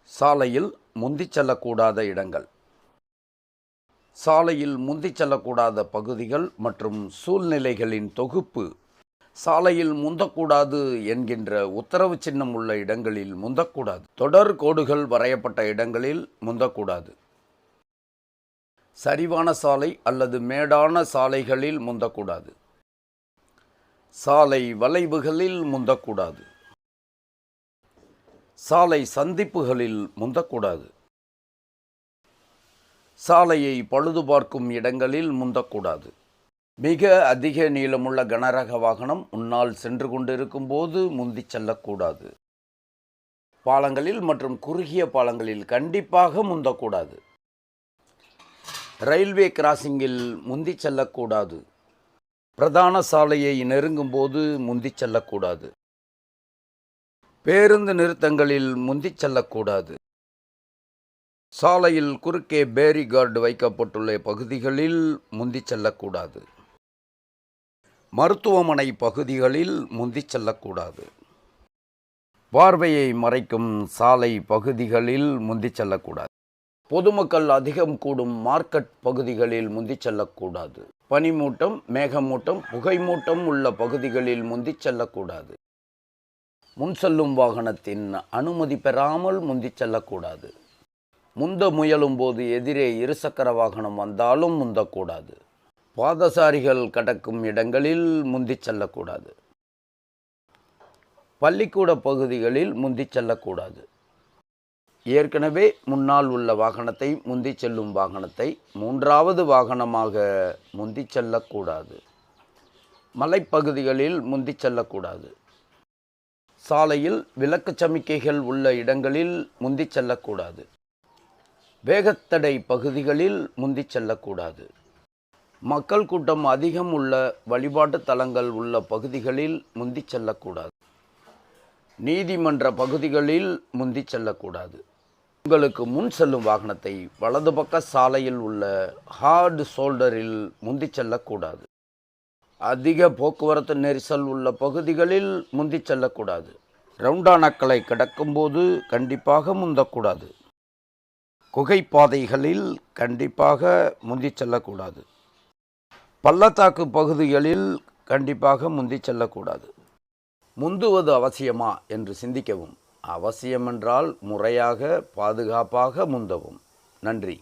சாலையில் முந்திச் செல்லக்கூடாத இடங்கள். சாலையில் முந்திச் செல்லக்கூடாத பகுதிகள் மற்றும் சூழ்நிலைகளின் தொகுப்பு. சாலையில் முந்தக்கூடாது என்கின்ற உத்தரவு சின்னம் உள்ள இடங்களில் முந்தக்கூடாது. தொடர் கோடுகள் வரையப்பட்ட இடங்களில் முந்தக்கூடாது. சரிவான சாலை அல்லது மேடான சாலைகளில் முந்தக்கூடாது. சாலை வளைவுகளில் முந்தக்கூடாது. சாலை சந்திப்புகளில் முந்தக்கூடாது. சாலையை பழுது பார்க்கும் இடங்களில் முந்தக்கூடாது. மிக அதிக நீளமுள்ள கனரக வாகனம் முன்னால் சென்று கொண்டிருக்கும் போது முந்திச் செல்லக்கூடாது. பாலங்களில் மற்றும் குறுகிய பாலங்களில் கண்டிப்பாக முந்தக்கூடாது. ரயில்வே கிராசிங்கில் முந்திச் செல்லக்கூடாது. பிரதான சாலையை நெருங்கும் போது முந்திச் செல்லக்கூடாது. பேருந்து நிறுத்தங்களில் முந்திச் செல்லக்கூடாது. சாலையில் குறுக்கே பேரிகார்டு வைக்கப்பட்டுள்ள பகுதிகளில் முந்திச் செல்லக்கூடாது. மருத்துவமனை பகுதிகளில் முந்திச் செல்லக்கூடாது. பார்வையை மறைக்கும் சாலை பகுதிகளில் முந்திச் செல்லக்கூடாது. பொதுமக்கள் அதிகம் கூடும் மார்க்கெட் பகுதிகளில் முந்திச் செல்லக்கூடாது. பனிமூட்டம், மேகமூட்டம், புகைமூட்டம் உள்ள பகுதிகளில் முந்திச் செல்லக்கூடாது. முன் செல்லும் வாகனத்தின் அனுமதி பெறாமல் முந்திச் செல்லக்கூடாது. முந்த முயலும் போது எதிரே இருசக்கர வாகனம் வந்தாலும் முந்தக்கூடாது. பாதசாரிகள் கடக்கும் இடங்களில் முந்திச் செல்லக்கூடாது. பள்ளிக்கூட பகுதிகளில் முந்திச் செல்லக்கூடாது. ஏற்கனவே முன்னால் உள்ள வாகனத்தை முந்திச் செல்லும் வாகனத்தை மூன்றாவது வாகனமாக முந்திச் செல்லக்கூடாது. மலைப்பகுதிகளில் முந்திச் செல்லக்கூடாது. சாலையில் விளக்கு சமிக்கைகள் உள்ள இடங்களில் முந்திச் செல்லக்கூடாது. வேகத்தடை பகுதிகளில் முந்திச் செல்லக்கூடாது. மக்கள் கூட்டம் அதிகம் உள்ள வழிபாட்டு தலங்கள் உள்ள பகுதிகளில் முந்திச் செல்லக்கூடாது. நீதிமன்ற பகுதிகளில் முந்திச் செல்லக்கூடாது. உங்களுக்கு முன் செல்லும் வாகனத்தை வலது பக்க சாலையில் உள்ள ஹார்டு ஷோல்டரில் முந்திச் செல்லக்கூடாது. அதிக போக்குவரத்து நெரிசல் உள்ள பகுதிகளில் முந்திச் செல்லக்கூடாது. ரவுண்டானாக்களை கடக்கும்போது கண்டிப்பாக முந்தக்கூடாது. குகைப்பாதைகளில் கண்டிப்பாக முந்திச் செல்லக்கூடாது. பள்ளத்தாக்கு பகுதிகளில் கண்டிப்பாக முந்திச் செல்லக்கூடாது. முந்துவது அவசியமா என்று சிந்திக்கவும். அவசியமென்றால் முறையாக பாதுகாப்பாக முந்தவும். நன்றி.